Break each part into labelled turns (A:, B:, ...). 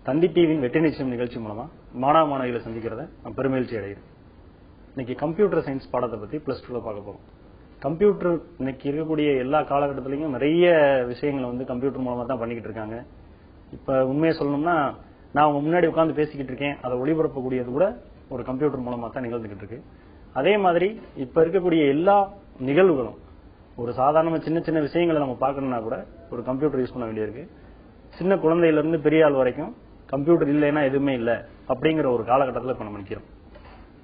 A: தந்தி டிவியின் வெற்றி நிச்சயம் நிகழ்ச்சி மூலமா மாணவ மாணவிகளை சந்திக்கிறத நான் பெருமகிழ்ச்சி அடைகிறேன். இன்னைக்கு கம்ப்யூட்டர் சயின்ஸ் பாடத்தை பத்தி +2ல பார்க்க போறோம். கம்ப்யூட்டர் இன்னைக்கு இருக்கக்கூடிய எல்லா காலகட்டத்திலையும் நிறைய விஷயங்களை வந்து கம்ப்யூட்டர் மூலமா தான் பண்ணிக்கிட்டு இருக்காங்க. இப்ப உண்மையை சொல்லணும்னா நான் உங்க முன்னாடி உட்கார்ந்து பேசிக்கிட்டு இருக்கேன், அதை ஒளிபரப்பக்கூடியது கூட ஒரு கம்ப்யூட்டர் மூலமா தான் நிகழ்ந்துகிட்டு இருக்கு. அதே மாதிரி இப்ப இருக்கக்கூடிய எல்லா நிகழ்வுகளும் ஒரு சாதாரண சின்ன சின்ன விஷயங்களை நம்ம பார்க்கணும்னா கூட ஒரு கம்ப்யூட்டர் யூஸ் பண்ண வேண்டியிருக்கு. சின்ன குழந்தையில இருந்து பெரிய ஆள் வரைக்கும் கம்ப்யூட்டர் இல்லைன்னா எதுவுமே இல்லை அப்படிங்கிற ஒரு காலகட்டத்தில் இப்ப நம்ம நிக்கிறோம்.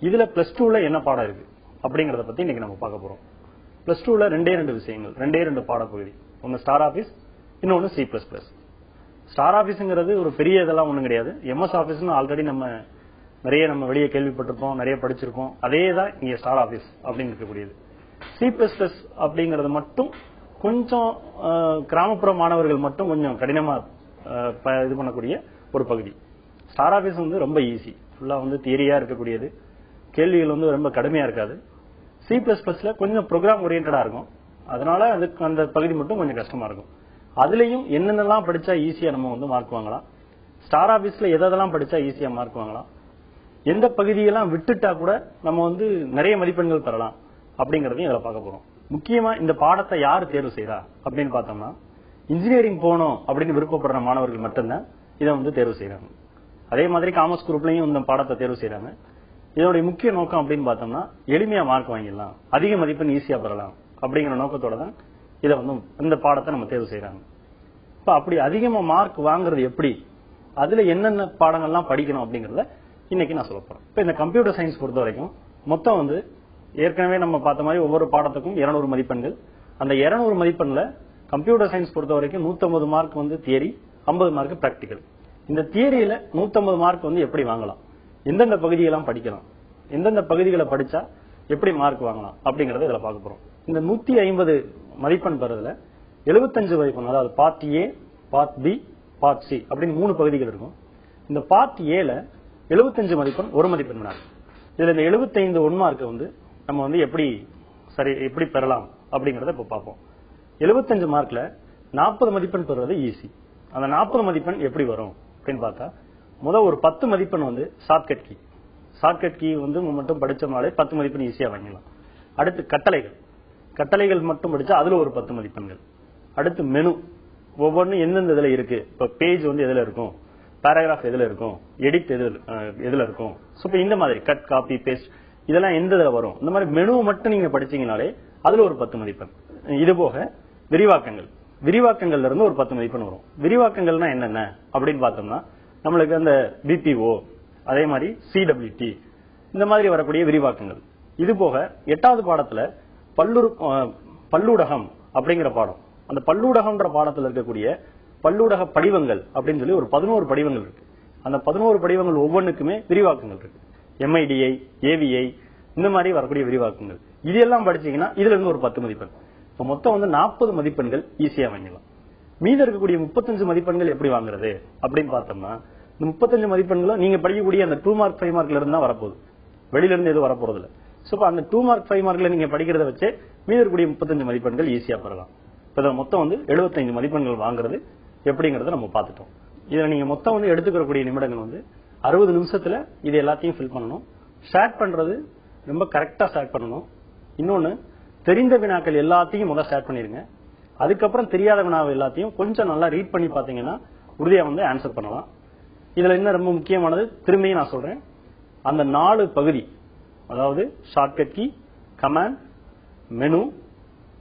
A: இதுல +2ல என்ன பாடம் இருக்கு அப்படிங்கறத பத்தி இன்னைக்கு நம்ம பார்க்க போறோம். +2ல ரெண்டு விஷயங்கள், ரெண்டு பாடப்பகுதி. ஒன்னு ஸ்டார் ஆபீஸ், இன்னொன்னு C++. ஸ்டார் ஆபீஸ்ங்கிறது ஒரு பெரிய இதெல்லாம் ஒண்ணும் கிடையாது. MS ஆபீஸ்னு ஆல்ரெடி நம்ம வெளியே கேள்விப்பட்டிருப்போம், நிறைய படிச்சிருக்கோம். அதே தான் இங்க ஸ்டார் ஆபீஸ் அப்படின்னு இருக்கக்கூடியது. C++ அப்படிங்கறது மட்டும் கொஞ்சம் கிராமப்புற மாணவர்கள் மட்டும் கொஞ்சம் கடினமா இது பண்ணக்கூடிய ஒரு பகுதி. ஸ்டார் ஆபீஸ் வந்து ரொம்ப ஈஸி, ஃபுல்லா வந்து தியரியா இருக்கக்கூடியது, கேள்விகள் வந்து ரொம்ப கடுமையா இருக்காது. C++ல கொஞ்சம் ப்ரோக்ராம் ஓரியன்டா இருக்கும், அதனால அதுக்கு அந்த பகுதி மட்டும் கொஞ்சம் கஷ்டமா இருக்கும். அதுலயும் என்னென்னலாம் படிச்சா ஈஸியா நம்ம வந்து மார்க் வாங்கலாம், ஸ்டார் ஆபீஸ்ல எதெல்லாம் படிச்சா ஈஸியா மார்க் வாங்கலாம், எந்த பகுதியெல்லாம் விட்டுட்டா கூட நம்ம வந்து நிறைய மதிப்பெண்கள் பெறலாம் அப்படிங்கறதையும் இதுல பார்க்க போறோம். முக்கியமா இந்த பாடத்தை யார் தேர்வு செய்யறா அப்படின்னு பார்த்தோம்னா, இன்ஜினியரிங் போகணும் அப்படின்னு விருப்பப்படுற மாணவர்கள் மட்டும்தான் இதை வந்து தேர்வு செய்யறாங்க. அதே மாதிரி காமர்ஸ் குரூப்லயும் இந்த பாடத்தை தேர்வு செய்யறாங்க. இதோட முக்கிய நோக்கம் அப்படின்னு பார்த்தோம்னா, எளிமையா மார்க் வாங்கிடலாம், அதிக மதிப்பெண் ஈஸியா பெறலாம் அப்படிங்கிற நோக்கத்தோட தான் இதை வந்து இந்த பாடத்தை நம்ம தேர்வு செய்யறாங்க. இப்ப அப்படி அதிகமா மார்க் வாங்குறது எப்படி, அதுல என்னென்ன பாடங்கள்லாம் படிக்கணும் அப்படிங்கறத இன்னைக்கு நான் சொல்ல போறேன். இப்ப இந்த கம்ப்யூட்டர் சயின்ஸ் பொறுத்த வரைக்கும் மொத்தம் வந்து ஏற்கனவே நம்ம பார்த்த மாதிரி ஒவ்வொரு பாடத்துக்கும் 200 மதிப்பெண்கள். அந்த 200 மதிப்பெண்ல கம்ப்யூட்டர் சயின்ஸ் பொறுத்த வரைக்கும் 150 மார்க் வந்து தியரி, 50 மார்க் பிராக்டிகல். இந்த தியரியில 150 மார்க் வந்து எப்படி வாங்கலாம், எந்தெந்த பகுதியெல்லாம் படிக்கலாம், எந்தெந்த பகுதிகளை படிச்சா எப்படி மார்க் வாங்கலாம் அப்படிங்கறத இதுல பார்க்க போறோம். இந்த 150 மதிப்பெண் பெறதுல 75 மதிப்பெண், அதாவது part A, part B, part C அப்படின்னு 3 பகுதிகள் இருக்கும். இந்த பார்ட் Aல 75 மதிப்பெண், 1 மதிப்பெண் வினா. இதுல இந்த 75 1 மார்க் வந்து நம்ம வந்து எப்படி பெறலாம் அப்படிங்கறத இப்ப பார்ப்போம். 75 மார்க்ல 40 மதிப்பெண் பெறுவது ஈஸி. அந்த 40 மதிப்பெண் எப்படி வரும் அப்படின்னு பார்த்தா, முதல் ஒரு 10 மதிப்பெண் வந்து ஷார்ட்கட் கீ வந்து மட்டும் படிச்சோம்னாலே 10 மதிப்பெண் ஈஸியா வாங்கிடலாம். அடுத்து கட்டளைகள் மட்டும் படிச்சா அதுல ஒரு 10 மதிப்பெண்கள். அடுத்து மெனு, ஒவ்வொன்றும் எந்தெந்த இதுல இருக்கு, இப்ப பேஜ் வந்து எதுல இருக்கும், பேராகிராஃப் எதுல இருக்கும், எடிட் எதுல இருக்கும், இந்த மாதிரி கட், காப்பி, பேஸ்ட் இதெல்லாம் எந்த இதுல வரும், இந்த மாதிரி மெனுவை மட்டும் நீங்க படிச்சீங்கனாலே அதுல ஒரு 10 மதிப்பெண். இது போக விரிவாக்கங்கள்ல இருந்து ஒரு 10 மதிப்பெண் வரும். விரிவாக்கங்கள்னா என்னென்ன அப்படின்னு பார்த்தோம்னா, நம்மளுக்கு அந்த BPO, அதே மாதிரி CWT இந்த மாதிரி வரக்கூடிய விரிவாக்கங்கள். இது போக 8வது பாடத்துல பல்லூடகம் அப்படிங்கிற பாடம், அந்த பல்லூடகம்ன்ற பாடத்துல இருக்கக்கூடிய பல்லூடக படிவங்கள் அப்படின்னு சொல்லி ஒரு 11 படிவங்கள் இருக்கு. அந்த 11 படிவங்கள் ஒவ்வொன்றுக்குமே விரிவாக்கங்கள் இருக்கு. MIDI, AVI இந்த மாதிரி வரக்கூடிய விரிவாக்கங்கள். இதெல்லாம் படிச்சீங்கன்னா இதுல இருந்து ஒரு 10 மதிப்பெண். இப்ப மொத்தம் வந்து 40 மதிப்பெண்கள் ஈஸியா வாங்கலாம். மீதி இருக்கக்கூடிய 35 மதிப்பெண்கள் எப்படி வாங்குறது அப்படின்னு பார்த்தோம்னா, இந்த 35 மதிப்பெண்களும் நீங்க படிக்கக்கூடிய அந்த 2 மார்க் 5 மார்க்ல இருந்து தான் வரப்போகுது, வெளியில இருந்து எதுவும் வரப்போறது இல்ல. அந்த 2 மார்க் 5 மார்க்ல நீங்க படிக்கிறத வச்சு மீதி இருக்கக்கூடிய 35 மதிப்பெண்கள் ஈஸியா பெறலாம். இப்ப மொத்தம் வந்து 75 மதிப்பெண்கள் வாங்குறது எப்படிங்கறத நம்ம பார்த்துட்டோம். இதுல நீங்க மொத்தம் வந்து எடுத்துக்கக்கூடிய நிமிடங்கள் வந்து 60 நிமிஷத்துல இது எல்லாத்தையும் ஃபில் பண்ணணும். ஷேர் பண்றது ரொம்ப கரெக்டா ஷேர் பண்ணணும். இன்னொன்னு, தெரிந்த வினாக்கள் எல்லாத்தையும் முதல்ல ஷேர் பண்ணிருங்க. அதுக்கப்புறம் தெரியாத வினாவை எல்லாத்தையும் கொஞ்சம் நல்லா ரீட் பண்ணி பாத்தீங்கன்னா உறுதியா வந்து ஆன்சர் பண்ணலாம். இதுல என்ன ரொம்ப முக்கியமானது, திரும்பியும் நான் சொல்றேன், அந்த 4 பகுதி, அதாவது ஷார்ட்கட் கீ, கமாண்ட், மெனு,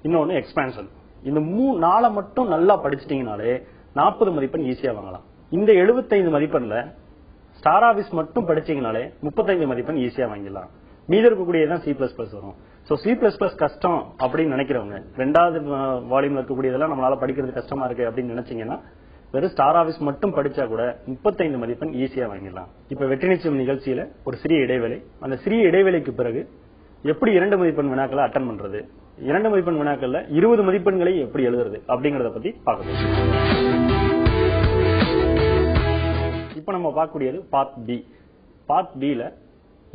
A: இன்னொன்னு எக்ஸ்பான்ஷன், இந்த 4 மட்டும் நல்லா படிச்சிட்டீங்கனாலே 40 மதிப்பெண் ஈஸியா வாங்கலாம். இந்த 75 மதிப்பெண்ல ஸ்டார் ஆபீஸ் மட்டும் படிச்சீங்கனாலே 35 மதிப்பெண் ஈஸியா வாங்கிடலாம். மீதி இருக்கக்கூடியதான் C++ வரும். C++ கஷ்டம் அப்படின்னு நினைக்கிறவங்க, 2வது வால்யூம்ல இருக்கக்கூடியதெல்லாம் நம்மளால படிக்கிறது கஷ்டமா இருக்கு அப்படின்னு நினைச்சீங்கன்னா, வெறும் ஸ்டார் ஆபீஸ் மட்டும் படிச்சா கூட 35 மதிப்பெண் ஈஸியா வாங்கிடலாம். இப்ப வெற்றி நிச்சயம் நிகழ்ச்சியில ஒரு சிறிய இடைவேளை. அந்த சிறிய இடைவேளைக்கு பிறகு எப்படி 2 மதிப்பெண் வினாக்களை அட்டன் பண்றது, 2 மதிப்பெண் வினாக்கள்ல 20 மதிப்பெண்களை எப்படி எழுதுறது அப்படிங்கறத பத்தி பார்க்கணும். இப்ப நம்ம பார்க்கக்கூடியது பார்ட் B. பார்ட் Bல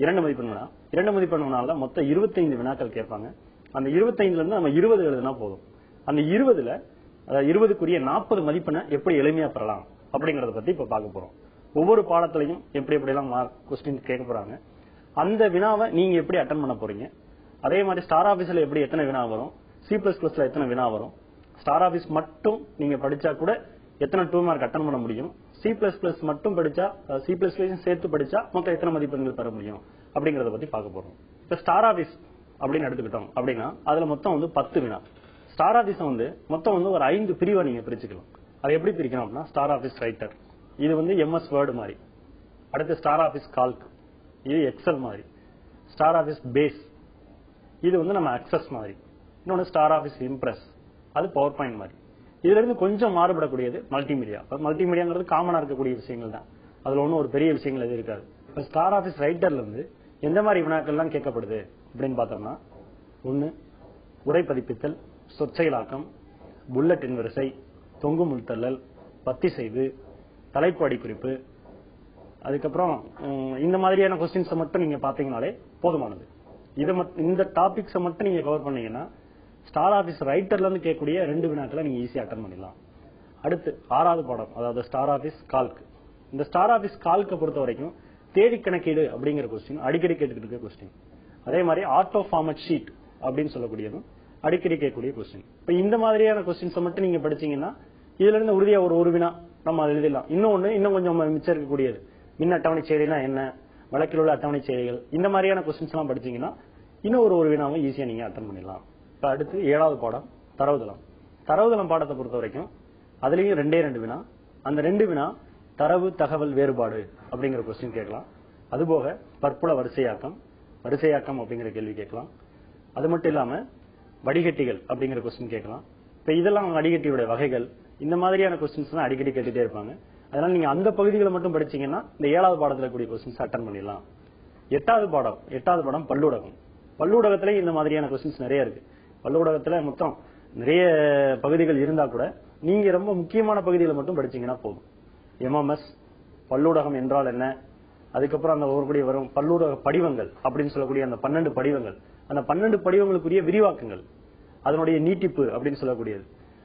A: 2 மதிப்பெண் வினா. 2 மதிப்பெண் வினால மொத்தம் 25 வினாக்கள் கேட்பாங்க. அந்த 25ல இருந்து நம்ம 20 எழுதுனா போதும். அந்த 20ல 20க்குரிய 40 மதிப்பெண்ணை எப்படி எளிமையா பெறலாம் அப்படிங்கறத பத்தி இப்ப பார்க்க போறோம். ஒவ்வொரு பாடத்திலையும் எப்படி எப்படிலாம் கொஸ்டின் கேட்க போறாங்க, அந்த வினாவை நீங்க எப்படி அட்டன் பண்ண போறீங்க. அதே மாதிரி ஸ்டார் ஆபீஸ்ல எப்படி எத்தனை வினா வரும், C++ல எத்தனை வினா வரும், ஸ்டார் ஆபீஸ் மட்டும் நீங்க படிச்சா கூட எத்தனை 2 மார்க் அட்டன் பண்ண முடியும், C++ மட்டும் படிச்சா C++ சேர்த்து படிச்சா மொத்தம் எத்தனை மதிப்பெண்கள் பெற முடியும் அப்படிங்கறத பத்தி பார்க்க போறோம். இப்ப ஸ்டார் ஆபீஸ் அப்படின்னு எடுத்துக்கிட்டோம் அப்படின்னா அதுல மொத்தம் 10 வினா. ஸ்டார் ஆபீஸ் மொத்தம் ஒரு 5 பிரிவா நீங்க பிரிச்சுக்கலாம். அது எப்படி பிரிக்கணும் அப்படின்னா, ஸ்டார் ஆபீஸ் ரைட்டர், இது MS வேர்டு மாதிரி. அடுத்து ஸ்டார் ஆபீஸ் கால்க், இது எக்ஸல் மாதிரி. ஸ்டார் ஆபீஸ் பேஸ், இது நம்ம அக்சஸ் மாதிரி. இன்னொன்னு ஸ்டார் ஆபீஸ் இம்ப்ரெஸ், அது பவர் பாயிண்ட் மாதிரி. இதுல இருந்து கொஞ்சம் மாறுபடக்கூடியது மல்டிமீடியா. மல்டிமீடியாங்கிறது காமனா இருக்கக்கூடிய விஷயங்கள் தான், அதுல ஒன்னும் ஒரு பெரிய விஷயங்கள் எதுவும் இருக்காது. இப்ப ஸ்டார் ஆபீஸ் ரைட்டர்ல இருந்து எந்த மாதிரி வினாக்கள் எல்லாம் கேட்கப்படுது அப்படின்னு பார்த்தோம்னா, 1 உரை பதிப்பித்தல், சொற்செயலாக்கம், புல்லட்டின் வரிசை, தொங்கும் உள்தள்ளல், பத்திசைவு, தலைப்பு அடிக்குறிப்பு, அதுக்கப்புறம் இந்த மாதிரியான கொஸ்டின்ஸ் மட்டும் நீங்க பாத்தீங்கன்னாலே போதுமானது. இந்த டாபிக்ஸ் மட்டும் நீங்க கவர் பண்ணீங்கன்னா ஸ்டார் ஆபீஸ் ரைட்டர்ல இருந்து கேட்கக்கூடிய 2 வினாக்களை நீங்க ஈஸியா அட்டன் பண்ணிடலாம். அடுத்து 6வது பாடம், அதாவது ஸ்டார் ஆபீஸ் கால்க். இந்த ஸ்டார் ஆபீஸ் கால்க பொறுத்த வரைக்கும் தேதி கணக்கீடு அப்படிங்கிற கொஸ்டின் அடிக்கடி கேட்டுக்கிட்டு இருக்க கொஸ்டின். அதே மாதிரி ஆட்டோ ஃபார்மட் ஷீட் அப்படின்னு சொல்லக்கூடியதும் அடிக்கடி கேட்கக்கூடிய கொஸ்டின். இப்ப இந்த மாதிரியான கொஸ்டின்ஸ் மட்டும் நீங்க படிச்சீங்கன்னா இதுல இருந்து உறுதியா ஒரு வினா நம்ம எழுதிடலாம். இன்னும் கொஞ்சம் மிச்சம் இருக்கக்கூடியது மின் அட்டவணை செயலினா என்ன, வழக்கில் உள்ள அட்டவணை செயலிகள், இந்த மாதிரியான கொஸ்டின்ஸ் எல்லாம் படிச்சீங்கன்னா இன்னும் ஒரு வினாவும் ஈஸியா நீங்க அட்டன் பண்ணிடலாம். இப்ப அடுத்து 7வது பாடம் தரவுதளம். தரவுதளம் பாடத்தை பொறுத்த வரைக்கும் அதுலயும் 2 வினா. அந்த 2 வினா தரவு தகவல் வேறுபாடு அப்படிங்கிற கொஸ்டின் கேட்கலாம். அதுபோக பற்புல வரிசையாக்கம் அப்படிங்கிற கேள்வி கேட்கலாம். அது மட்டும் இல்லாம வடிகட்டிகள் அப்படிங்கிற கொஸ்டின் கேட்கலாம். இப்ப இதெல்லாம் வடிகட்டியுடைய வகைகள், இந்த மாதிரியான கொஸ்டின்ஸ் எல்லாம் அடிக்கடி கேட்டுட்டே இருப்பாங்க. அதனால நீங்க அந்த பகுதிகளை மட்டும் படிச்சீங்கன்னா இந்த 7வது பாடத்துல கூடிய கொஸ்டின்ஸ் அட்டன் பண்ணிடலாம். 8வது பாடம் பல்லூடகம். பல்லூடகத்துல இந்த மாதிரியான கொஸ்டின்ஸ் நிறைய இருக்கு. பல்லூடகத்துல மொத்தம் நிறைய பகுதிகள் இருந்தா கூட நீங்க ரொம்ப முக்கியமான பகுதிகளை மட்டும் படிச்சீங்கன்னா போதும். MMS, பல்லூடகம் என்றால் என்ன, அதுக்கப்புறம் அந்த ஒவ்வொரு வரும் பல்லூடக படிவங்கள் அப்படின்னு சொல்லக்கூடிய அந்த 12 படிவங்கள், அந்த 12 படிவங்களுக்குரிய விரிவாக்கங்கள், அதனுடைய நீட்டிப்பு அப்படின்னு சொல்லக்கூடியது,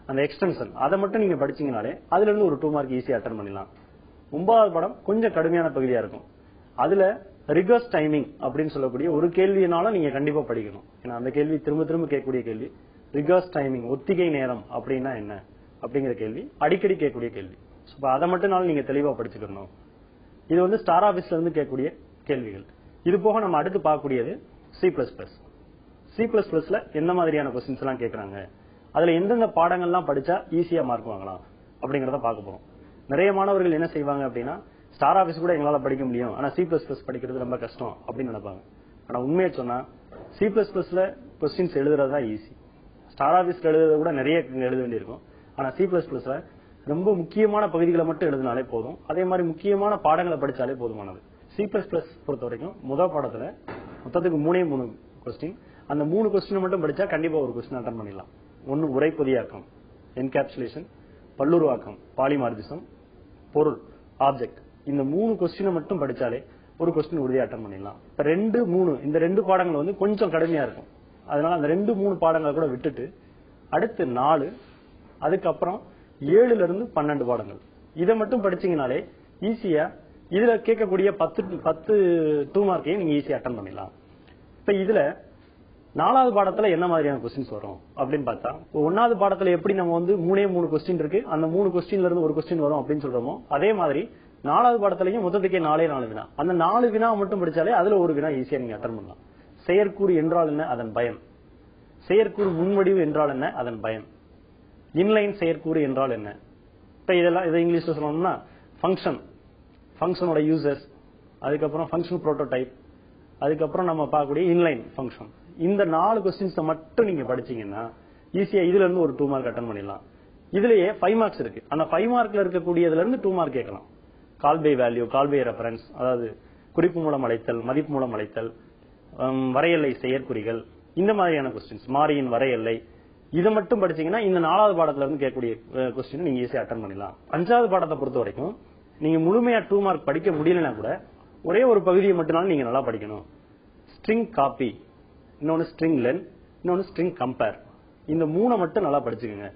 A: அந்த எக்ஸ்டென்ஷன், அதை மட்டும் நீங்க படிச்சீங்கனாலே அதுல இருந்து ஒரு 2 மார்க் ஈஸியா அட்டன் பண்ணிடலாம். 9வது பாடம் கொஞ்சம் கடுமையான பகுதியா இருக்கும். அதுல ரிகர்ஸ் டைமிங் அப்படின்னு சொல்லக்கூடிய ஒரு கேள்வியினாலும் நீங்க கண்டிப்பா படிக்கணும். ஏன்னா அந்த கேள்வி திரும்ப திரும்ப கேட்கக்கூடிய கேள்வி. ரிகர்ஸ் டைமிங், ஒத்திகை நேரம் அப்படின்னா என்ன அப்படிங்கிற கேள்வி அடிக்கடி கேட்கக்கூடிய கேள்வி. அதை மட்டும் நீங்க தெளிவா படிச்சுக்கணும். இது ஸ்டார் ஆபீஸ்ல இருந்து கேட்கக்கூடிய கேள்விகள். இது போக நம்ம அடுத்து பார்க்கக்கூடியது C++ல எந்த மாதிரியான கொஸ்டின்ஸ் எல்லாம் கேட்கறாங்க, அதுல எந்தெந்த பாடங்கள்லாம் படிச்சா ஈஸியா மார்க் வாங்கலாம் அப்படிங்கறத பார்க்க போறோம். நிறைய மாணவர்கள் என்ன செய்வாங்க அப்படின்னா, ஸ்டார் ஆபீஸ் கூட எங்களால படிக்க முடியும், ஆனா C++ படிக்கிறது ரொம்ப கஷ்டம் அப்படின்னு நினைப்பாங்க. ஆனா உண்மையை சொன்னா C++ல கொஸ்டின்ஸ் எழுதுறதுதான் ஈஸி. ஸ்டார் ஆபீஸ்ல எழுதுறத கூட நிறைய எழுத வேண்டியிருக்கும். ஆனா C++ல ரொம்ப முக்கியமான பகுதிகளை மட்டும் எழுதினாலே போதும். அதே மாதிரி முக்கியமான பாடங்களை படிச்சாலே போதுமானது. C++ பொறுத்த வரைக்கும் முதல் பாடத்துல மொத்தத்துக்கு 3 கொஸ்டின். அந்த 3 கொஸ்டின் மட்டும் படிச்சா கண்டிப்பா ஒரு கொஸ்டின் அட்டன் பண்ணிடலாம். 1 உரைப்பொதியாக்கம், என்கேப்சுலேஷன், பல்லுருவாக்கம், பாலிமார்பிசம், பொருள், ஆப்ஜெக்ட். இந்த 3 கொஸ்டினை மட்டும் படிச்சாலே ஒரு கொஸ்டின் உறுதியா அட்டன் பண்ணிடலாம். இப்ப 2, 3 இந்த 2 பாடங்கள் கொஞ்சம் கடுமையா இருக்கும். அதனால அந்த 2, 3 பாடங்களை கூட விட்டுட்டு அடுத்து 4, அதுக்கப்புறம் 7ல இருந்து 12 பாடங்கள், இதை மட்டும் படிச்சீங்கனாலே ஈஸியா இதுல கேட்கக்கூடிய 10 2 மார்க்கையும் நீங்க ஈஸியா அட்டன் பண்ணிடலாம். இப்ப இதுல 4வது பாடத்துல என்ன மாதிரியான கொஸ்டின்ஸ் வரும் அப்படின்னு பார்த்தா, 1வது பாடத்துல எப்படி நம்ம 3 கொஸ்டின் இருக்கு, அந்த 3 கொஸ்டின்ல இருந்து ஒரு கொஸ்டின் வரும் அப்படின்னு சொல்றோமோ, அதே மாதிரி 4வது பாடத்திலையும் மொத்தத்துக்கே 4 வினா. அந்த 4 வினா மட்டும் படிச்சாலே அதுல ஒரு வினா ஈஸியா நீங்க அட்டன் பண்ணலாம். செயற்கூறு என்றால் என்ன, அதன் பயன். செயற்கூறு முன்வடிவு என்றால் என்ன, அதன் பயன். இன்லைன் செயற்கூறு என்றால் என்ன. இப்ப இதை இங்கிலீஷ்ல சொல்லணும்னா ஃபங்க்ஷனோட யூசர்ஸ், அதுக்கப்புறம் ஃபங்க்ஷன் புரோட்டோடைப், அதுக்கப்புறம் நம்ம பார்க்கக்கூடிய இன்லைன் ஃபங்க்ஷன். இந்த 4 கொஸ்டின்ஸ் மட்டும் நீங்க படிச்சீங்கன்னா ஈஸியா இதுல இருந்து ஒரு 2 மார்க் அட்டன் பண்ணிடலாம். இதுலயே 5 மார்க்ஸ் இருக்கு. அந்த 5 மார்க்ல இருக்கக்கூடியதுல இருந்து 2 மார்க் கேட்கலாம். Call by value, call by reference, அதாவது குறிப்பு மூலம் அழைத்தல், மதிப்பு மூலம் அழைத்தல், வரையெல்லை செயற்குறிகள், இந்த மாதிரியான கொஸ்டின்ஸ், மாறியின் வரையெல்லை, இதை மட்டும் படிச்சீங்கன்னா இந்த 4வது பாடத்துல இருந்து கேட்கக்கூடிய கொஸ்டின் நீங்க ஈஸியா அட்டன் பண்ணிடலாம். 5வது பாடத்தை பொறுத்த வரைக்கும் நீங்க முழுமையா 2 மார்க் படிக்க முடியலன்னா கூட ஒரே ஒரு பகுதியை மட்டும் நீங்க நல்லா படிக்கணும். ஸ்ட்ரிங் காப்பி, இன்னொன்னு ஸ்ட்ரிங் லென், இன்னொன்னு ஸ்ட்ரிங் கம்பேர். இந்த 3 மட்டும் நல்லா படிச்சுக்கோங்க.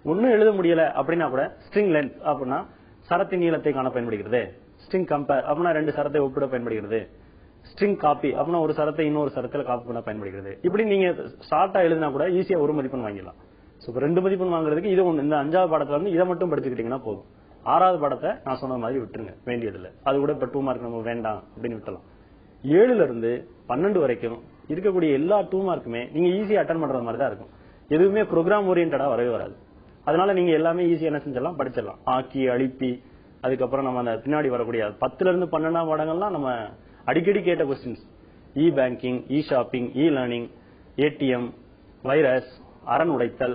A: ஒன்னும் எழுத முடியல அப்படின்னா கூட ஸ்ட்ரிங் லென்த் அப்படின்னா சரத்தின் நீளத்தை காண பயன்படுகிறது, ஸ்ட்ரிங் கம்பேர் அப்படின்னா 2 சரத்தை ஒப்பிட பயன்படுகிறது. ஸ்ட்ரிங் காப்பி அப்படின்னா ஒரு சரத்தை இன்னொரு சரத்துல காப்பி பண்ண பயன்படுகிறது. இப்படி நீங்க ஷார்ட்டா எழுதினா கூட ஈஸியா 1 மதிப்பெண் வாங்கிடலாம். 2 மதிப்பெண் வாங்குறதுக்கு இது ஒண்ணு. இந்த 5வது பாடத்துல வந்து இதை மட்டும் படிச்சுக்கிட்டீங்கன்னா போதும். 6வது பாடத்தை நான் சொன்ன மாதிரி விட்டுருங்க, வேண்டியதில்லை. அது கூட இப்ப 2 மார்க் நம்ம வேண்டாம் அப்படின்னு விட்டலாம். 7ல இருந்து 12 வரைக்கும் இருக்கக்கூடிய எல்லா 2 மார்க்குமே நீங்க ஈஸியா அட்டன் பண்ற மாதிரி தான் இருக்கும். எதுவுமே ப்ரோக்ராம் ஓரியன்டா வரவே வராது. அதனால நீங்க எல்லாமே ஈஸியா என்ன செஞ்சிடலாம், படிச்சிடலாம். ஆக்கி அழிப்பி அதுக்கப்புறம் நம்ம அந்த பின்னாடி வரக்கூடிய 10ல இருந்து 12ஆம் பாடங்கள்லாம் நம்ம அடிக்கடி கேட்ட கொஸ்டின்ஸ். இ பேங்கிங், இ ஷாப்பிங், இ லேர்னிங், ஏடிஎம், வைரஸ், அரண் உடைத்தல்,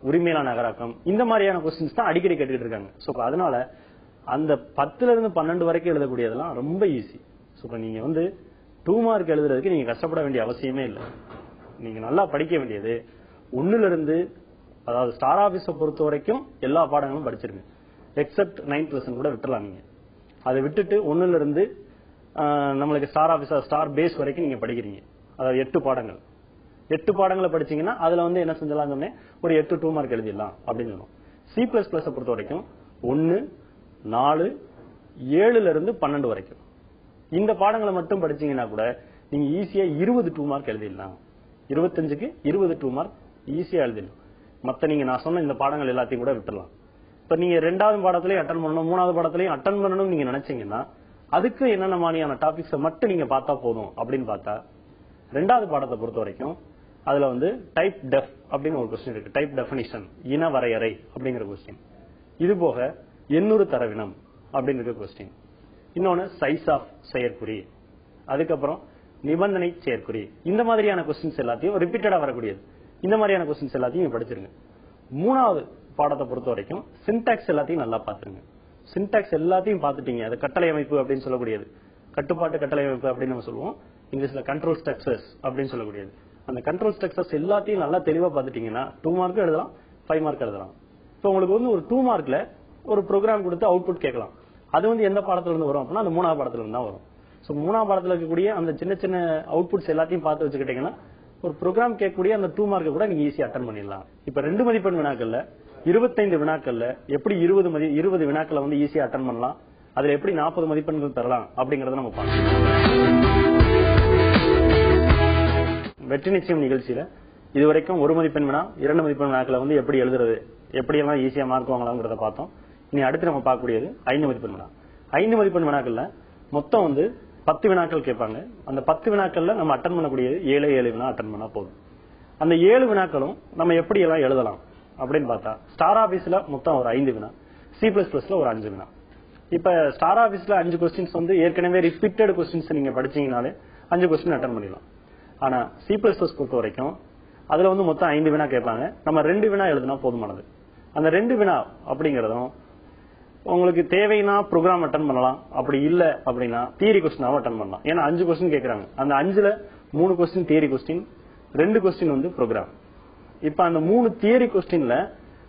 A: உரிமையிலான நகராக்கம், இந்த மாதிரியான கொஸ்டின்ஸ் தான் அடிக்கடி கேட்டுக்கிட்டு இருக்காங்க. சோ அதனால அந்த 10ல இருந்து 12 வரைக்கும் எழுதக்கூடியதெல்லாம் ரொம்ப ஈஸி. சோ நீங்க வந்து 2 மார்க் எழுதுறதுக்கு நீங்க கஷ்டப்பட வேண்டிய அவசியமே இல்லை. நீங்க நல்லா படிக்க வேண்டியது 1ல இருந்து, அதாவது ஸ்டார் ஆபீஸை பொறுத்த வரைக்கும் எல்லா பாடங்களும் படிச்சிருங்க. எக்ஸப்ட் 9th லெசன் கூட விட்டுலாம். நீங்க அதை விட்டுட்டு 1ல இருந்து நம்மளுக்கு ஸ்டார் ஆபீஸ் ஸ்டார் பேஸ் வரைக்கும் நீங்க படிக்கிறீங்க. அதாவது 8 பாடங்கள் 8 பாடங்களை படிச்சீங்கன்னா அதுல வந்து என்ன செஞ்சலாம் சொன்னேன், ஒரு 8 2 மார்க் எழுதிடலாம் அப்படின்னு சொன்னோம். C++ பொறுத்த வரைக்கும் 1, 4, 7ல இருந்து 12 வரைக்கும் இந்த பாடங்களை மட்டும் படிச்சீங்கன்னா கூட நீங்க ஈஸியா 20 2 மார்க் எழுதிடலாம். 25க்கு 20 2 மார்க் ஈஸியா எழுதிடலாம். மத்த நீங்க நான் சொன்ன இந்த பாடங்கள் எல்லாத்தையும் கூட விட்டுடலாம். இப்ப நீங்க 2வது பாடத்திலையும் அட்டன் பண்ணணும், 3வது பாடத்திலையும் அட்டன் பண்ணணும் நீங்க நினைச்சீங்கன்னா அதுக்கு என்னென்ன மாதிரியான டாபிக்ஸை மட்டும் நீங்க பார்த்தா போதும் அப்படின்னு பார்த்தா, 2வது பாடத்தை பொறுத்த வரைக்கும் அதுல வந்து டைப் டெஃப் அப்படின்னு ஒரு கொஸ்டின் இருக்கு. டைப் டெஃபினிஷன், இன வரையறை அப்படிங்கிற கொஸ்டின். இது போக எண்ணூறு தரவினம் அப்படின்னு இருக்க கொஸ்டின். இன்னொன்னு சைஸ் ஆஃப் செயற்குறி, அதுக்கப்புறம் நிபந்தனை செயற்குறி. இந்த மாதிரியான கொஸ்டின்ஸ் எல்லாத்தையும் ரிப்பீட்டடா வரக்கூடியது. இந்த மாதிரியான கொஸ்டின்ஸ் எல்லாத்தையும் படிச்சிருங்க. 3வது பாடத்தை பொறுத்த வரைக்கும் சின்டாக்ஸ் எல்லாத்தையும் நல்லா பாத்துருங்க. சின்டாக்ஸ் எல்லாத்தையும் பார்த்துட்டீங்க. அது கட்டளை அமைப்பு அப்படின்னு சொல்லக்கூடியது, கட்டுப்பாட்டு கட்டளை அமைப்பு அப்படின்னு நம்ம சொல்லுவோம். இங்கிலீஷ்ல கண்ட்ரோல் ஸ்ட்ரக்சர்ஸ் அப்படின்னு சொல்லக்கூடியது. அந்த கண்ட்ரோல் ஸ்ட்ரக்சர்ஸ் எல்லாத்தையும் நல்லா தெளிவா பார்த்துட்டீங்கன்னா 2 மார்க் எழுதலாம், 5 மார்க் எழுதலாம். இப்போ உங்களுக்கு வந்து ஒரு 2 மார்க்ல ஒரு ப்ரோக்ராம் கொடுத்து அவுட்புட் கேட்கலாம். அது வந்து எந்த பாடத்துல இருந்து வரும் அப்படின்னா அந்த 3வது பாடத்துல இருந்து தான் வரும். சோ 3வது பாடத்துல இருக்கக்கூடிய அந்த சின்ன சின்ன அவுட்புட்ஸ் எல்லாத்தையும் பார்த்து வச்சுக்கிட்டீங்கன்னா ஒரு ப்ரோக்ராம் கேட்கக்கூடிய அந்த 2 மார்க்கை கூட நீங்க ஈஸியா அட்டன் பண்ணிடலாம். இப்ப 2 மதிப்பெண் வினாக்கள்ல 25 வினாக்கள்ல எப்படி 20 வினாக்களை வந்து ஈஸியா அட்டன் பண்ணலாம், அதுல எப்படி 40 மதிப்பெண்கள் தரலாம் அப்படிங்கறத நம்ம பார்க்கலாம். வெற்றி நிச்சயம் நிகழ்ச்சியில இதுவரைக்கும் 1 மதிப்பெண் வினா, 2 மதிப்பெண் வினாக்களை வந்து எப்படி எழுதுறது, எப்படி எல்லாம் ஈஸியா மார்க் வாங்கலாம்ங்கறத பார்த்தோம். இனி அடுத்து நம்ம பார்க்கக்கூடியது 5 மதிப்பெண் வினா. 5 மதிப்பெண் வினாக்கள்ல மொத்தம் வந்து 10 வினாக்கள் கேட்பாங்க. அந்த 10 வினாக்கள்ல நம்ம அட்டன் பண்ணக்கூடியது 7 வினா அட்டன் பண்ணா போதும். அந்த 7 வினாக்களும் நம்ம எப்படி எல்லாம் எழுதலாம் அப்படின்னு பார்த்தா, ஸ்டார் ஆபீஸ்ல மொத்தம் ஒரு 5 வினா, C++ல ஒரு 5 வினா. இப்ப ஸ்டார் ஆபீஸ்ல 5 கொஸ்டின்ஸ் வந்து ஏற்கனவே ரிப்பீட்டட் கொஸ்டின்ஸ் நீங்க படிச்சீங்கனாலே 5 கொஸ்டின் அட்டன் பண்ணிடலாம். ஆனா C++ பொறுத்த வரைக்கும் அதுல வந்து மொத்தம் 5 வினா கேட்பாங்க. நம்ம 2 வினா எழுதினா போதுமானது. அந்த 2 வினா அப்படிங்கறதும் உங்களுக்கு தேவைன்னா ப்ரோக்ராம் அட்டன் பண்ணலாம், அப்படி இல்ல அப்படின்னா தியரி கொஸ்டினாவும் அட்டன் பண்ணலாம். ஏன்னா 5 கொஸ்டின் கேட்கறாங்க. அந்த 5ல 3 கொஸ்டின் தியரி கொஸ்டின், 2 கொஸ்டின் வந்து ப்ரோக்ராம். இப்ப அந்த 3 தியரி கொஸ்டின்ல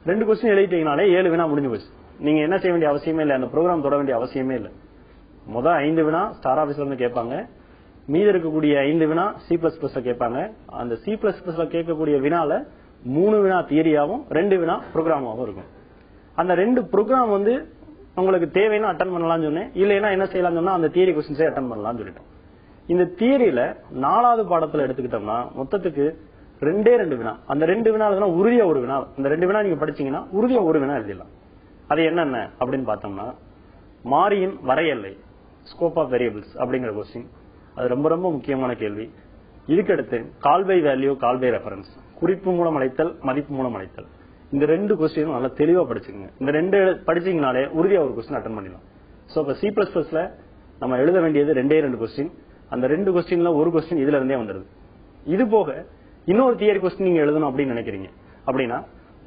A: 2 கொஸ்டின் எழுதிட்டீங்கனாலே 7 வினா முடிஞ்சு போச்சு. நீங்க என்ன செய்ய வேண்டிய அவசியமே இல்லை, அந்த ப்ரோக்ராம் தொட வேண்டிய அவசியமே இல்லை. முதல் 5 வினா ஸ்டார் ஆபீஸ்ல இருந்து கேட்பாங்க, மீதி இருக்கக்கூடிய 5 வினா C++ல கேட்பாங்க. அந்த C++ல கேட்கக்கூடிய வினால 3 வினா தியரியாவும் 2 வினா ப்ரோக்ராமாவும் இருக்கும். அந்த 2 ப்ரோக்ராம் வந்து உங்களுக்கு தேவைன்னா அட்டன் பண்ணலாம்னு சொன்னேன், இல்லைன்னா என்ன செய்யலாம் சொன்னா அந்த தியரி கொஸ்டின்ஸே அட்டன் பண்ணலாம்னு சொல்லிட்டோம். இந்த தியரியில 4வது பாடத்துல எடுத்துக்கிட்டோம்னா மொத்தத்துக்கு 2 வினா. அந்த 2 வினா எழுதுனா உறுதியா ஒரு வினா. அந்த 2 வினா நீங்க படிச்சீங்கன்னா உறுதியா ஒரு வினா எழுதிடலாம். அது என்னென்ன அப்படின்னு பார்த்தோம்னா, மாறியின் வரையெல்லை, ஸ்கோப் ஆஃப் வேரியபிள்ஸ் அப்படிங்கிற கொஸ்டின். அது ரொம்ப ரொம்ப முக்கியமான கேள்வி. இதுக்கடுத்து call by value, call by reference, குறிப்பு மூலம் அழைத்தல், மதிப்பு மூலம் அழைத்தல். இந்த 2 கொஸ்டினும் நல்லா தெளிவா படிச்சுக்கோங்க. இந்த 2 படிச்சீங்கனாலே உறுதியா ஒரு கொஸ்டின் அட்டன் பண்ணிடலாம். சோ இப்ப C++ல நம்ம எழுத வேண்டியது 2 கொஸ்டின். அந்த 2 கொஸ்டின்ல ஒரு கொஸ்டின் இதுல இருந்தே வந்துருது. இது போக இன்னொரு தியரி கொஸ்டின் நீங்க எழுதணும் அப்படின்னு நினைக்கிறீங்க அப்படின்னா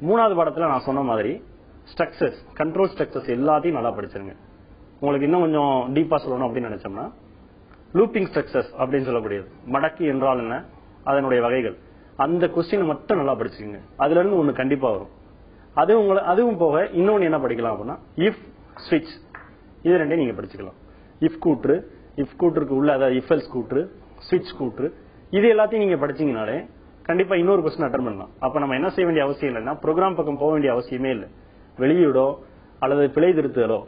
A: 3வது பாடத்துல நான் சொன்ன மாதிரி ஸ்ட்ரக்சர்ஸ், கண்ட்ரோல் ஸ்ட்ரக்சர்ஸ் எல்லாத்தையும் நல்லா படிச்சிருங்க. உங்களுக்கு இன்னும் கொஞ்சம் டீப்பா சொல்லணும் அப்படின்னு நினைச்சோம்னா லூப்பிங் ஸ்ட்ரக்சர்ஸ் அப்படின்னு சொல்லக்கூடியது, மடக்கி என்றால் என்ன, அதனுடைய வகைகள், அந்த கொஸ்டின் மட்டும் நல்லா படிச்சுக்கோங்க. அதுல இருந்து ஒண்ணு கண்டிப்பா வரும். அதுவும் போக இன்னொன்னு என்ன படிக்கலாம் அப்படின்னா இஃப், ஸ்விட்ச், இது ரெண்டையும் நீங்க படிச்சுக்கலாம். இஃப் கூற்று, இஃப் கூற்றுக்கு உள்ள அதாவது இஃப் எல்ஸ் கூற்று, ஸ்விட்ச் கூற்று, இது எல்லாத்தையும் நீங்க படிச்சீங்கனாலே கண்டிப்பா இன்னொரு கொஸ்டின் அட்டன் பண்ணலாம். அப்ப நம்ம என்ன செய்ய வேண்டிய அவசியம் இல்லைன்னா ப்ரோக்ராம் பக்கம் போக வேண்டிய அவசியமே இல்லை. வெளியீடோ அல்லது பிழை திருத்துதலோ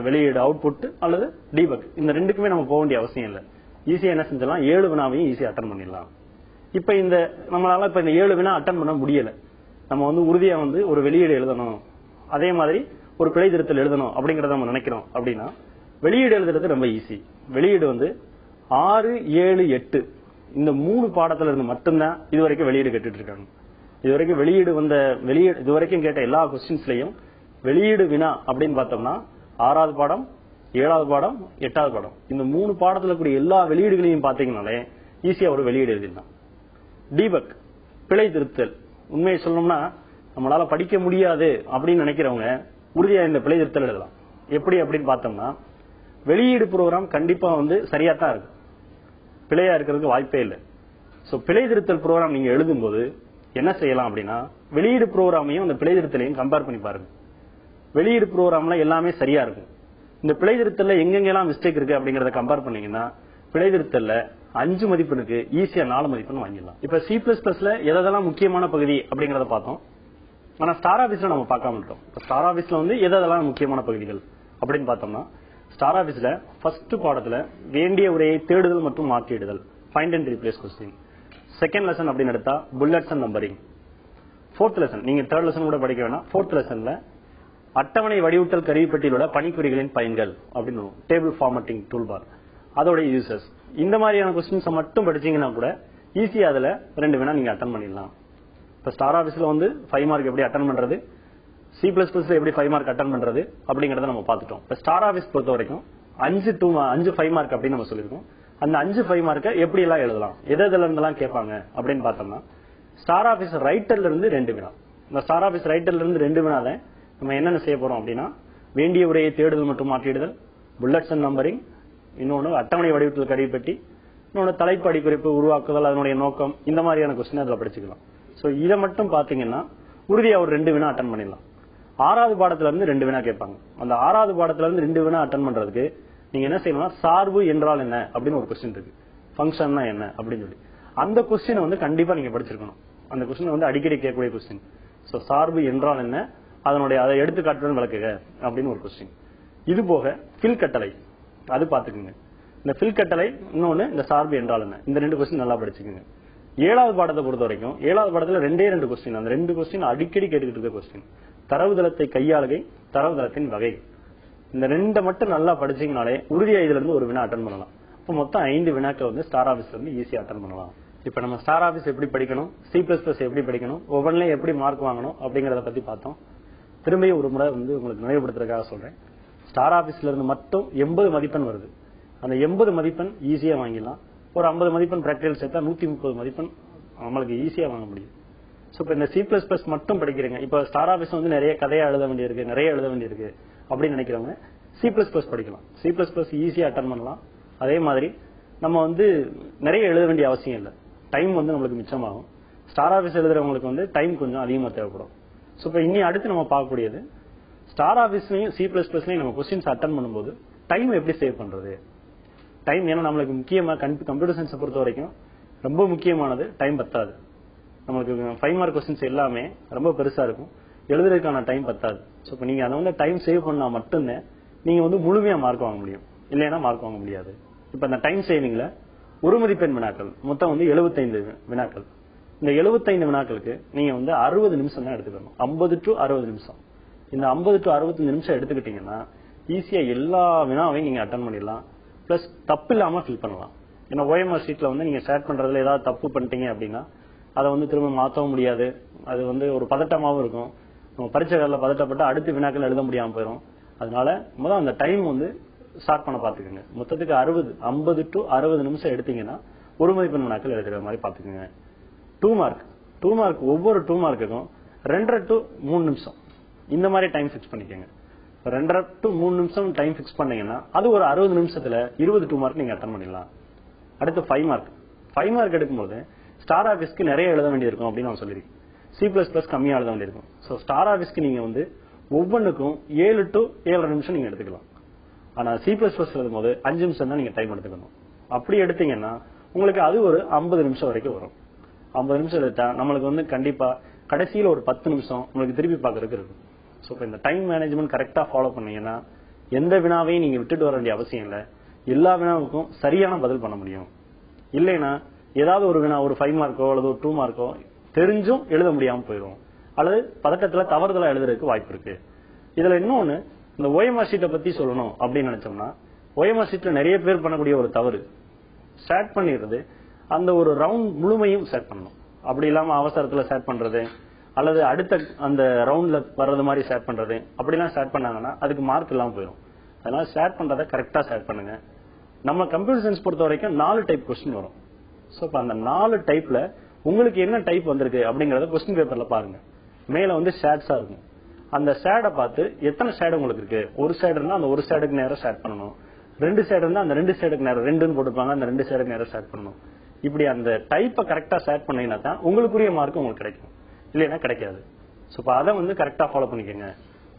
A: வெளியீடு அவுட்புட் அல்லது டீபக், இந்த ரெண்டுக்குமே நம்ம போக வேண்டிய அவசியம் இல்லை. ஈஸியா என்ன செஞ்சலாம், 7 வினாவையும் ஈஸியா அட்டன் பண்ணிடலாம். இப்ப நம்மளால இப்ப இந்த 7 வினா அட்டன் பண்ண முடியல, நம்ம உறுதியா ஒரு வெளியீடு எழுதணும், அதே மாதிரி ஒரு பிழை திருத்தல் எழுதணும் அப்படிங்கறத நம்ம நினைக்கிறோம் அப்படின்னா வெளியீடு எழுதுறது ரொம்ப ஈஸி. வெளியீடு 6, 7, 8 இந்த 3 பாடத்துல இருந்து மட்டும்தான் இதுவரைக்கும் வெளியீடு கேட்டுட்டு இருக்காங்க. இதுவரைக்கும் வெளியீடு இதுவரைக்கும் கேட்ட எல்லா கொஸ்டின்ஸ்லயும் வெளியீடு வினா அப்படின்னு பார்த்தோம்னா 6வது பாடம், 7வது பாடம், 8வது பாடம் இந்த 3 பாடத்துல கூடிய எல்லா வெளியீடுகளையும் பாத்தீங்கன்னாலே ஈஸியா ஒரு வெளியீடு எழுதிடலாம். டீபக் பிழை திருத்தல், உண்மையை சொல்லணும்னா நம்மளால படிக்க முடியாது அப்படின்னு நினைக்கிறவங்க உறுதியா இந்த பிழை திருத்தல் எழுதலாம். எப்படி அப்படின்னு பார்த்தோம்னா வெளியீடு ப்ரோக்ராம் கண்டிப்பா சரியா தான் இருக்கு, பிழையா இருக்கிறதுக்கு வாய்ப்பே இல்லை. சோ பிழை திருத்தல் ப்ரோக்ராம் நீங்க எழுதும் போது என்ன செய்யலாம் அப்படின்னா வெளியீடு ப்ரோக்ராமையும் அந்த பிழை திருத்தலையும் கம்பேர் பண்ணி பாருங்க. வெளியீடு ப்ரோக்ராம்ல எல்லாமே சரியா இருக்கும், இந்த பிழை திருத்தல்ல எங்கெங்கெல்லாம் மிஸ்டேக் இருக்கு அப்படிங்கறத கம்பேர் பண்ணீங்கன்னா பிழை திருத்தல்ல 5 மதிப்பெண்ணுக்கு ஈஸியா 4 மதிப்பெண் வாங்கிடலாம். இப்ப C++ல எதெல்லாம் முக்கியமான பகுதி அப்படிங்கறத பார்த்தோம். ஆனா ஸ்டார் ஆபீஸ்ல நம்ம பார்க்காம விட்டோம். ஸ்டார் ஆபீஸ்ல எதெல்லாம் முக்கியமான பகுதிகள் அப்படின்னு பார்த்தோம்னா ஸ்டார் ஆபீஸ்ல ஃபர்ஸ்ட் பாடத்துல வேண்டிய உரையை தேடுதல் மற்றும் மாற்றிடுதல், find and replace question. Second lesson அப்படின்னு எடுத்தா bullets and numbering. Fourth lesson, நீங்க தேர்ட் லெசன் கூட படிக்க வேணாம், ஃபோர்த் லெசன்ல அட்டவணை வடிவூட்டல் கருவிப்பட்டியல் உள்ள பணிக்குறிகளின் பயன்கள் அப்படின்னு டேபிள் ஃபார்மட்டிங் டூல்பார், அதோட யூசர்ஸ். இந்த மாதிரியான கொஸ்டின்ஸ் மட்டும் படிச்சீங்கன்னா கூட ஈஸியா அதுல 2 வினா நீங்க அட்டன் பண்ணிடலாம். இப்ப ஸ்டார் ஆபீஸ்ல 5 மார்க் எப்படி அட்டன் பண்றது, C++ல எப்படி 5 மார்க் அட்டன் பண்றது அப்படிங்கறத நம்ம பார்த்துட்டோம். இப்ப ஸ்டார் ஆபீஸ் பொறுத்த வரைக்கும் 5 5 மார்க் அப்படின்னு நம்ம சொல்லிருக்கோம். அந்த 5 5 மார்க்கை எப்படி எல்லாம் எழுதலாம், எதுல இருந்தெல்லாம் கேட்பாங்க அப்படின்னு பார்த்தோம்னா ஸ்டார் ஆபீஸ் ரைட்டர்ல இருந்து 2 வினா. இந்த ஸ்டார் ஆபீஸ் ரைட்டர்ல இருந்து 2 வினால நம்ம என்னென்ன செய்ய போறோம் அப்படின்னா வேண்டிய உரையை தேடுதல் மற்றும் மாற்றிடுதல், புல்லட்ஸ் அண்ட் நம்பரிங், இன்னொன்னு அட்டவணை வடிவத்தில் கருவிப்பட்டி, இன்னொன்னு தலைப்பு அடிக்குறிப்பு உருவாக்குதல், அதனுடைய நோக்கம், இந்த மாதிரியான கொஸ்டின் அதுல படிச்சுக்கலாம். சோ இதை மட்டும் பாத்தீங்கன்னா உறுதியா ஒரு 2 வினா அட்டன் பண்ணிடலாம். 6வது பாடத்துல இருந்து 2 வினா கேட்பாங்க. அந்த 6வது பாடத்துல இருந்து 2 வினா அட்டன் பண்றதுக்கு நீங்க என்ன செய்யணும், சார்பு என்றால் என்ன அப்படின்னு ஒரு கொஸ்டின் இருக்கு, ஃபங்க்ஷன்னா என்ன அப்படின்னு சொல்லி அந்த கொஸ்டினை கண்டிப்பா நீங்க படிச்சிருக்கணும். அந்த கொஸ்டின் அடிக்கடி கேட்கக்கூடிய கொஸ்டின். சோ சார்பு என்றால் என்ன, அதனுடைய அதை எடுத்துக்காட்டுடன் விளக்குக அப்படின்னு ஒரு கொஸ்டின். இது போக ஃபில் கட்டளை அது பாத்துக்குங்க. இந்த ஃபில் கட்டளை இன்னொன்னு இந்த சார்பு என்றால் என்ன, இந்த 2 கொஸ்டின் நல்லா படிச்சுக்குங்க. 7வது பாடத்தை பொறுத்த வரைக்கும் 7வது பாடத்துல 2 கொஸ்டின், அந்த 2 கொஸ்டின் அடிக்கடி கேட்டுக்கிட்டு இருக்க கொஸ்டின். தரவுதளத்தை கையாளுகை, தரவுதளத்தின் வகை, இந்த 2 மட்டும் நல்லா படிச்சீங்கனாலே உறுதியா இதுல இருந்து ஒரு வினா அட்டன் பண்ணலாம். இப்ப மொத்தம் 5 வினாக்கள் ஸ்டார் ஆபீஸ்ல இருந்து ஈஸியா அட்டன் பண்ணலாம். இப்ப நம்ம ஸ்டார் ஆபீஸ் எப்படி படிக்கணும், C++ எப்படி படிக்கணும், ஒவ்வொன்றிலையும் எப்படி மார்க் வாங்கணும் அப்படிங்கறத பத்தி பார்த்தோம். திரும்பியும் ஒரு முறை உங்களுக்கு நினைவுபடுத்துறதுக்காக சொல்றேன். ஸ்டார் ஆபீஸ்ல இருந்து மட்டும் 80 மதிப்பெண் வருது. அந்த 80 மதிப்பெண் ஈஸியா வாங்கிடலாம். ஒரு 50 மதிப்பெண் பிராக்டிகல் சேர்த்தா 130 மதிப்பெண் நம்மளுக்கு ஈஸியா வாங்க முடியும். சோ இப்ப இந்த C++ மட்டும் படிக்கிறீங்க, இப்ப ஸ்டார் ஆபீஸ் நிறைய கதையா எழுத வேண்டியிருக்கு, நிறைய எழுத வேண்டியிருக்கு அப்படின்னு நினைக்கிறவங்க C++ படிக்கலாம். C++ ஈஸியா அட்டன் பண்ணலாம். அதே மாதிரி நம்ம நிறைய எழுத வேண்டிய அவசியம் இல்லை, டைம் நம்மளுக்கு மிச்சமாகும். ஸ்டார் ஆபீஸ் எழுதுறவங்களுக்கு டைம் கொஞ்சம் அதிகமா தேவைப்படும். சோ இப்ப இனி அடுத்து நம்ம பார்க்கக்கூடியது ஸ்டார் ஆபீஸ்லயும் C++லயும் நம்ம கொஸ்டின்ஸ் அட்டன் பண்ணும்போது டைம் எப்படி சேவ் பண்றது. டைம் ஏன்னா நம்மளுக்கு முக்கியமா கம்ப்யூட்டர் சயின்ஸ் பொறுத்த வரைக்கும் ரொம்ப முக்கியமானது டைம் பத்தாது. நம்மளுக்கு 5 மார்க் கொஸ்டின்ஸ் எல்லாமே ரொம்ப பெருசா இருக்கும், எழுதுறதுக்கான டைம் பத்தாது. சோ இப்ப நீங்க அதை டைம் சேவ் பண்ணா மட்டும்தான் நீங்க முழுமையா மார்க் வாங்க முடியும், இல்லைன்னா மார்க் வாங்க முடியாது. இப்ப இந்த டைம் சேவிங்ல ஒரு மதிப்பெண் வினாக்கள் மொத்தம் 75 வினாக்கள். இந்த 75 வினாக்களுக்கு நீங்க 60 நிமிஷம் தான் எடுத்துக்கணும், 50 to 60 நிமிஷம். இந்த 50 to 65 நிமிஷம் எடுத்துக்கிட்டீங்கன்னா ஈஸியா எல்லா வினாவையும் நீங்க அட்டன் பண்ணிடலாம். பிளஸ் தப்பு இல்லாம ஃபில் பண்ணலாம். ஏன்னா OMR ஷீட்ல நீங்க ஷேர் பண்றதுல ஏதாவது தப்பு பண்ணிட்டீங்க அப்படின்னா அதை திரும்ப மாற்றவும் முடியாது. அது ஒரு பதட்டமாவும் இருக்கும். நம்ம பரீட்சைகள்ல பதட்டப்பட்டு அடுத்த வினாக்கள் எழுத முடியாம போயிடும். அதனால முதல்ல அந்த டைம் ஸ்டார்ட் பண்ண பாத்துக்கோங்க. மொத்தத்துக்கு 50 to 60 நிமிஷம் எடுத்தீங்கன்னா ஒரு மதிப்பெண் வினாக்கள் எழுதுற மாதிரி பாத்துக்கோங்க. 2 மார்க் ஒவ்வொரு 2 மார்க்குக்கும் 2.5 to 3 நிமிஷம் இந்த மாதிரி டைம் பிக்ஸ் பண்ணிக்கோங்க. 2.5 to 3 நிமிஷம் டைம் பிக்ஸ் பண்ணீங்கன்னா அது ஒரு 60 நிமிஷத்துல 22 மார்க் நீங்க அட்டன் பண்ணிடலாம். அடுத்து 5 மார்க் எடுக்கும்போது ஸ்டார் ஆபீஸ்க்கு நிறைய எழுத வேண்டியிருக்கும் அப்படின்னு நான் சொல்லியிருக்கேன். C++ கம்மியா எழுத வேண்டியிருக்கும். சோ ஸ்டார் ஆபீஸ்க்கு நீங்க ஒவ்வொன்றுக்கும் 7 to 7.5 நிமிஷம் நீங்க எடுத்துக்கலாம். ஆனா C++ எழுதும் போது 5 நிமிஷம் தான் நீங்க டைம் எடுத்துக்கணும். அப்படி எடுத்தீங்கன்னா உங்களுக்கு அது ஒரு 50 நிமிஷம் வரைக்கும் வரும். 50 நிமிஷம் எடுத்தா நம்மளுக்கு கண்டிப்பா கடைசியில ஒரு 10 நிமிஷம் உங்களுக்கு திருப்பி பாக்குறதுக்கு இருக்கும். சோ இந்த டைம் மேனேஜ்மெண்ட் கரெக்டா ஃபாலோ பண்ணீங்கன்னா எந்த வினாவையும் நீங்க விட்டுட்டு வர வேண்டிய அவசியம் இல்லை. எல்லா வினாவுக்கும் சரியான பதில் பண்ண முடியும். இல்லைன்னா ஏதாவது ஒரு வினா ஒரு 5 மார்க்கோ அல்லது ஒரு 2 மார்க்கோ தெரிஞ்சும் எழுத முடியாம போயிடும், அல்லது பதட்டத்துல தவறுதலா எழுதுறதுக்கு வாய்ப்பு இருக்கு. இதுல இன்னொன்னு, இந்த OMR ஷீட்டை பத்தி சொல்லணும் அப்படின்னு நினைச்சோம்னா, OMR ஷீட்ல நிறைய பேர் பண்ணக்கூடிய ஒரு தவறு, ஸ்டார்ட் பண்ணிடுறது அந்த ஒரு ரவுண்ட் முழுமையும் செட் பண்ணணும். அப்படி இல்லாம அவசரத்துல செட் பண்றது அல்லது அடுத்த அந்த ரவுண்ட்ல வர்றது மாதிரி செட் பண்றது, அப்படிலாம் செட் பண்ணாங்கன்னா அதுக்கு மார்க் இல்லாம போயிடும். அதனால செட் பண்றதை கரெக்டா செட் பண்ணுங்க. நம்ம கம்ப்யூட்டர் சயின்ஸ் பொறுத்த வரைக்கும் 4 டைப் கொஸ்டின் வரும். சோ அந்த 4 டைப்ல உங்களுக்கு என்ன டைப் வந்திருக்கு அப்படிங்கறத கொஸ்டின் பேப்பர்ல பாருங்க. மேல வந்து ஷேட்ஸா இருக்கும். அந்த ஷேடை பார்த்து எத்தனை ஷேடு உங்களுக்கு இருக்கு, ஒரு ஷேடு இருந்தா அந்த ஒரு ஷேடுக்கு நேரம் ஷேட் பண்ணணும், 2 ஷேடு இருந்தா அந்த 2 ஷேடுக்கு நேரம் 2ன்னு போட்டுப்பாங்க, அந்த 2 ஷேடுக்கு நேரம் ஷேட் பண்ணணும். இப்படி அந்த டைப்பை கரெக்டா ஷேட் பண்ணீங்கன்னா தான் உங்களுக்குரிய மார்க் உங்களுக்கு கிடைக்கும், இல்லைன்னா கிடைக்காது. சோ அதை வந்து கரெக்டா ஃபாலோ பண்ணிக்கோங்க.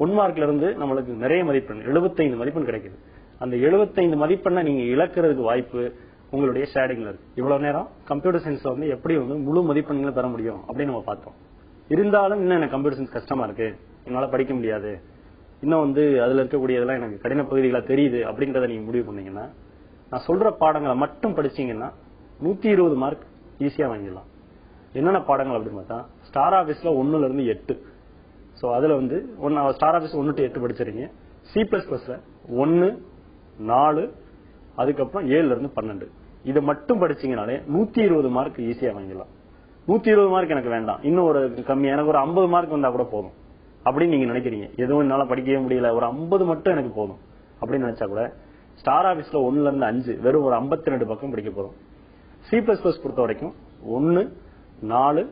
A: 1 மார்க்ல இருந்து நம்மளுக்கு நிறைய மதிப்பெண் 75 மதிப்பெண் கிடைக்குது. அந்த 75 மதிப்பெண்ணை நீங்க இழக்கிறதுக்கு வாய்ப்பு உங்களுடைய ஷேடிங்ல இருக்கு. இவ்வளவு நேரம் கம்ப்யூட்டர் சயின்ஸ்ல வந்து எப்படி வந்து முழு மதிப்பெண்களை பெற முடியும் அப்படின்னு நம்ம பார்த்தோம். இருந்தாலும் இன்னும் எனக்கு கம்ப்யூட்டர் சயின்ஸ் கஷ்டமா இருக்கு, என்னால படிக்க முடியாது, இன்னும் வந்து அதுல இருக்கக்கூடியதெல்லாம் எனக்கு கடின பகுதிகளா தெரியுது அப்படிங்கறத நீங்க முடிவு பண்ணீங்கன்னா, நான் சொல்ற பாடங்களை மட்டும் படிச்சீங்கன்னா 120 மார்க் ஈஸியா வாங்கிடலாம். என்னென்ன பாடங்கள் அப்படின்னு பார்த்தா, ஸ்டார் ஆபீஸ்ல 1ல இருந்து 8. சோ அதுல வந்து ஸ்டார் ஆபீஸ் 1 to 8 படிச்சிருக்கீங்க. C++ல 1, 4, அதுக்கப்புறம் 7ல இருந்து 12. இதை மட்டும் படிச்சீங்கனாலே 120 மார்க் ஈஸியா வாங்கிடலாம். 120 மார்க் எனக்கு வேண்டாம், இன்னும் ஒரு கம்மி, எனக்கு ஒரு 50 மார்க் வந்தா கூட போதும் அப்படின்னு நீங்க நினைக்கிறீங்க. எதுவும் என்னால படிக்கவே முடியல, ஒரு 50 மட்டும் எனக்கு போதும் அப்படின்னு நினைச்சா கூட ஸ்டார் ஆபீஸ்ல 1ல இருந்து 5 வெறும் ஒரு 52 பக்கம் படிக்க போறோம். C++ பொறுத்த வரைக்கும் 1, 4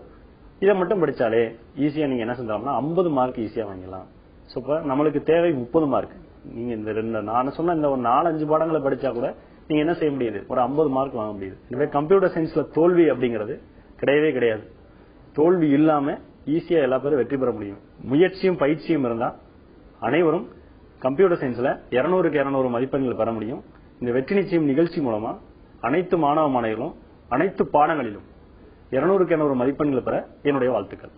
A: இதை மட்டும் படிச்சாலே ஈஸியா நீங்க என்ன செஞ்சோம்னா 50 மார்க் ஈஸியா வாங்கிடலாம். சோ இப்ப நம்மளுக்கு தேவை 30 மார்க். நீங்க இந்த நான் சொன்ன இந்த ஒரு 4-5 பாடங்களை படிச்சா கூட நீங்க என்ன செய்ய முடியுது, ஒரு 50 மார்க் வாங்க முடியுது. எனவே கம்ப்யூட்டர் சயின்ஸ்ல தோல்வி அப்படிங்கிறது கிடையவே கிடையாது. தோல்வி இல்லாம ஈஸியா எல்லா பேரும் வெற்றி பெற முடியும். முயற்சியும் பயிற்சியும் இருந்தா அனைவரும் கம்ப்யூட்டர் சயின்ஸ்ல 200க்கு 200 மதிப்பெண்கள் பெற முடியும். இந்த வெற்றி நிச்சயம் நிகழ்ச்சி மூலமா அனைத்து மாணவ மாணவிகளும் அனைத்து பாடங்களிலும் 200க்கு 200 மதிப்பெண்கள் பெற என்னுடைய வாழ்த்துக்கள்.